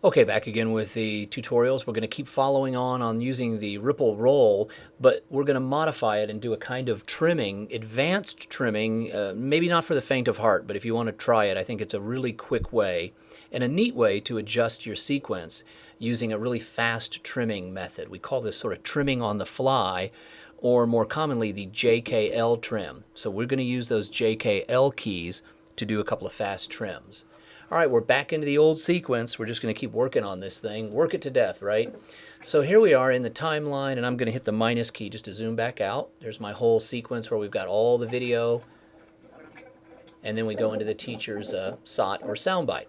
Okay, back again with the tutorials. We're going to keep following on using the ripple roll, but we're going to modify it and do a kind of trimming, advanced trimming, maybe not for the faint of heart, but if you want to try it, I think it's a really quick way and a neat way to adjust your sequence using a really fast trimming method. We call this sort of trimming on the fly, or more commonly the JKL trim. So we're going to use those JKL keys to do a couple of fast trims. All right, we're back into the old sequence. We're just going to keep working on this thing, work it to death, right? So here we are in the timeline, and I'm going to hit the minus key just to zoom back out. There's my whole sequence where we've got all the video, and then we go into the teacher's SOT or soundbite.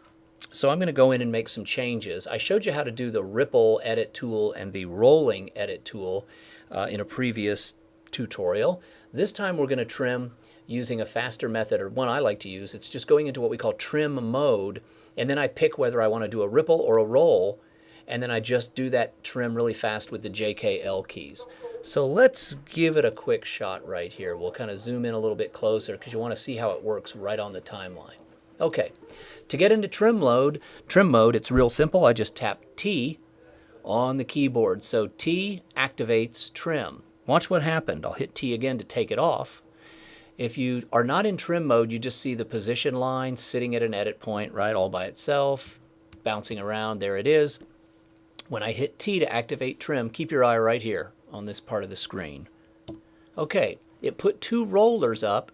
So I'm going to go in and make some changes. I showed you how to do the ripple edit tool and the rolling edit tool in a previous tutorial. This time we're going to trim using a faster method, or one I like to use. It's just going into what we call trim mode, and then I pick whether I want to do a ripple or a roll, and then I just do that trim really fast with the JKL keys. So let's give it a quick shot right here. We'll kind of zoom in a little bit closer because you want to see how it works right on the timeline. Okay, to get into trim mode, it's real simple. I just tap T on the keyboard. So T activates trim. Watch what happened. I'll hit T again to take it off. If you are not in trim mode, you just see the position line sitting at an edit point, right, all by itself, bouncing around. There it is. When I hit T to activate trim, keep your eye right here on this part of the screen. Okay, it put two rollers up,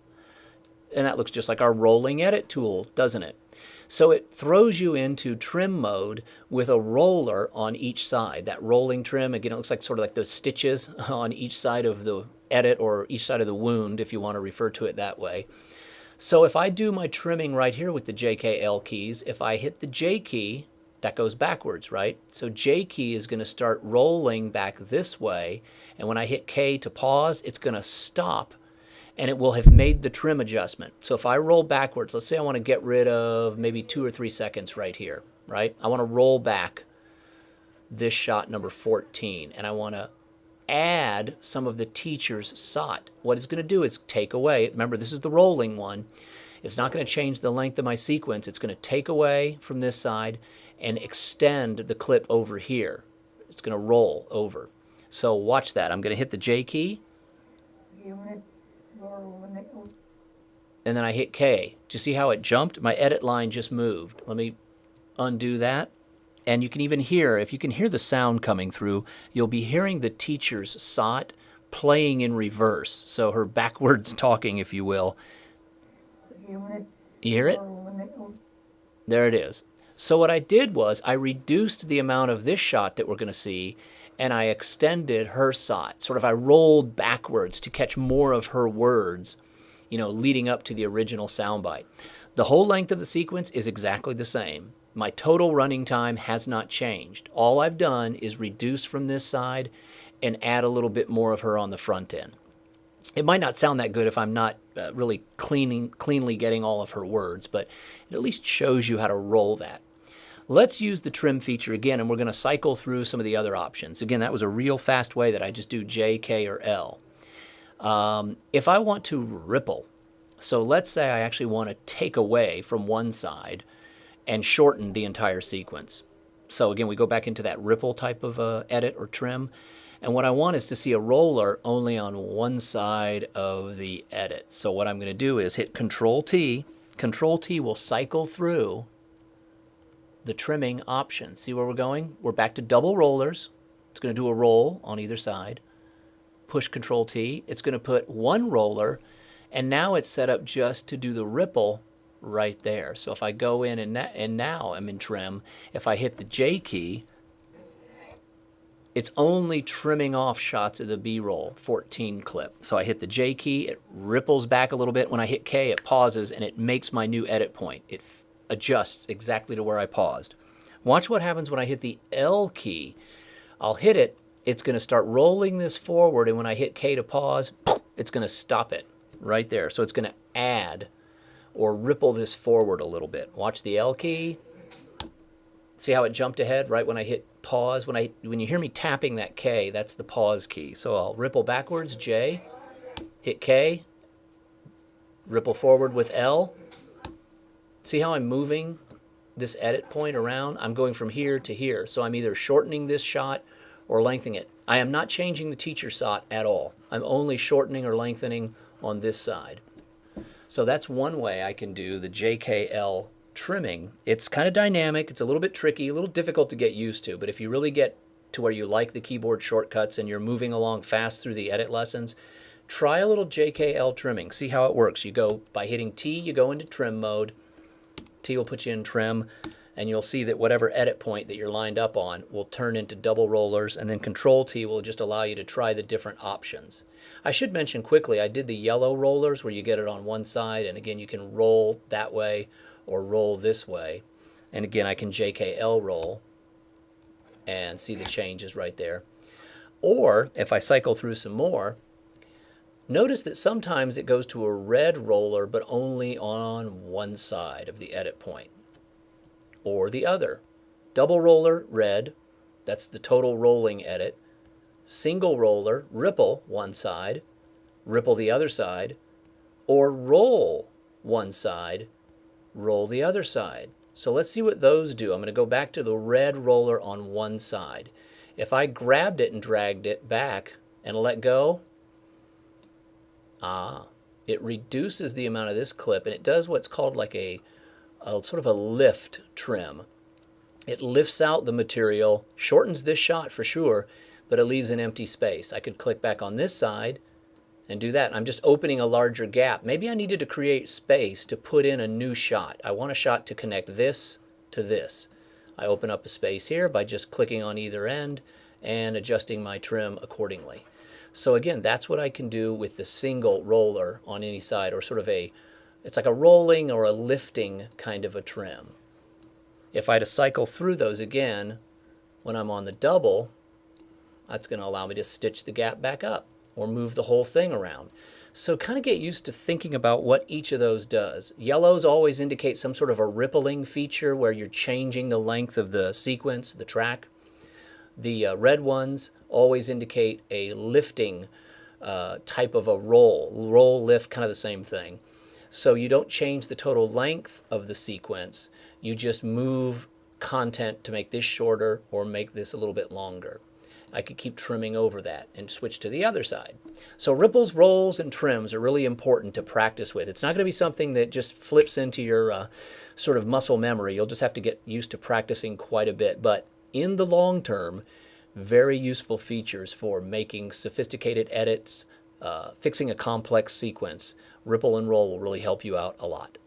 and that looks just like our rolling edit tool, doesn't it? So it throws you into trim mode with a roller on each side. That rolling trim, again, it looks like sort of like the stitches on each side of the edit, or each side of the wound, if you want to refer to it that way. So if I do my trimming right here with the JKL keys, if I hit the J key, that goes backwards, right? So J key is going to start rolling back this way, and when I hit K to pause, it's going to stop, and it will have made the trim adjustment. So if I roll backwards, let's say I want to get rid of maybe 2 or 3 seconds right here, right? I want to roll back this shot number 14, and I want to add some of the teacher's SOT. What it's going to do is take away, remember this is the rolling one, it's not going to change the length of my sequence, it's going to take away from this side and extend the clip over here. It's going to roll over. So watch that. I'm going to hit the J key, and then I hit K. Do you see how it jumped? My edit line just moved. Let me undo that. And you can even hear, if you can hear the sound coming through, you'll be hearing the teacher's SOT playing in reverse. So her backwards talking, if you will. You hear it? There it is. So what I did was I reduced the amount of this shot that we're going to see, and I extended her SOT. Sort of I rolled backwards to catch more of her words, you know, leading up to the original soundbite. The whole length of the sequence is exactly the same. My total running time has not changed. All I've done is reduce from this side and add a little bit more of her on the front end. It might not sound that good if I'm not really cleanly getting all of her words, but it at least shows you how to roll that. Let's use the trim feature again, and we're going to cycle through some of the other options. Again, that was a real fast way that I just do J, K, or L. If I want to ripple, so let's say I actually want to take away from one side and shorten the entire sequence. So again, we go back into that ripple type of edit or trim. And what I want is to see a roller only on one side of the edit. So what I'm going to do is hit Ctrl T. Ctrl T will cycle through the trimming options. See where we're going? We're back to double rollers. It's going to do a roll on either side. Push Ctrl T. It's going to put one roller, and now it's set up just to do the ripple right there. So if I go in and now I'm in trim, if I hit the J key, it's only trimming off shots of the B-roll 14 clip. So I hit the J key, it ripples back a little bit. When I hit K, it pauses and it makes my new edit point. It adjusts exactly to where I paused. Watch what happens when I hit the L key. I'll hit it, it's going to start rolling this forward, and when I hit K to pause, it's going to stop it right there. So it's going to add or ripple this forward a little bit. Watch the L key. See how it jumped ahead right when I hit pause? When you hear me tapping that K, that's the pause key. So I'll ripple backwards, J, hit K, ripple forward with L. See how I'm moving this edit point around, I'm going from here to here. So I'm either shortening this shot or lengthening it. I am not changing the teacher shot at all. I'm only shortening or lengthening on this side. So that's one way I can do the JKL trimming. It's kind of dynamic. It's a little bit tricky, a little difficult to get used to. But if you really get to where you like the keyboard shortcuts and you're moving along fast through the edit lessons, try a little JKL trimming. See how it works. You go by hitting T, you go into trim mode. T will put you in trim, and you'll see that whatever edit point that you're lined up on will turn into double rollers, and then Ctrl T will just allow you to try the different options. I should mention quickly, I did the yellow rollers where you get it on one side, and again you can roll that way or roll this way. And again I can JKL roll and see the changes right there. Or if I cycle through some more, notice that sometimes it goes to a red roller but only on one side of the edit point. Or the other. Double roller, red, that's the total rolling edit. Single roller, ripple one side, ripple the other side, or roll one side, roll the other side. So let's see what those do. I'm going to go back to the red roller on one side. If I grabbed it and dragged it back and let go, it reduces the amount of this clip, and it does what's called like a sort of a lift trim. It lifts out the material, shortens this shot for sure, but it leaves an empty space. I could click back on this side and do that. I'm just opening a larger gap. Maybe I needed to create space to put in a new shot. I want a shot to connect this to this. I open up a space here by just clicking on either end and adjusting my trim accordingly. So again, that's what I can do with the single roller on any side, or sort of it's like a rolling or a lifting kind of a trim. If I had to cycle through those again, when I'm on the double, that's going to allow me to stitch the gap back up or move the whole thing around. So kind of get used to thinking about what each of those does. Yellows always indicate some sort of a rippling feature where you're changing the length of the sequence, the track. The red ones always indicate a lifting type of a roll. Roll, lift, kind of the same thing. So you don't change the total length of the sequence. You just move content to make this shorter or make this a little bit longer. I could keep trimming over that and switch to the other side. So ripples, rolls, and trims are really important to practice with. It's not going to be something that just flips into your sort of muscle memory. You'll just have to get used to practicing quite a bit. But in the long term, very useful features for making sophisticated edits, fixing a complex sequence. Ripple and roll will really help you out a lot.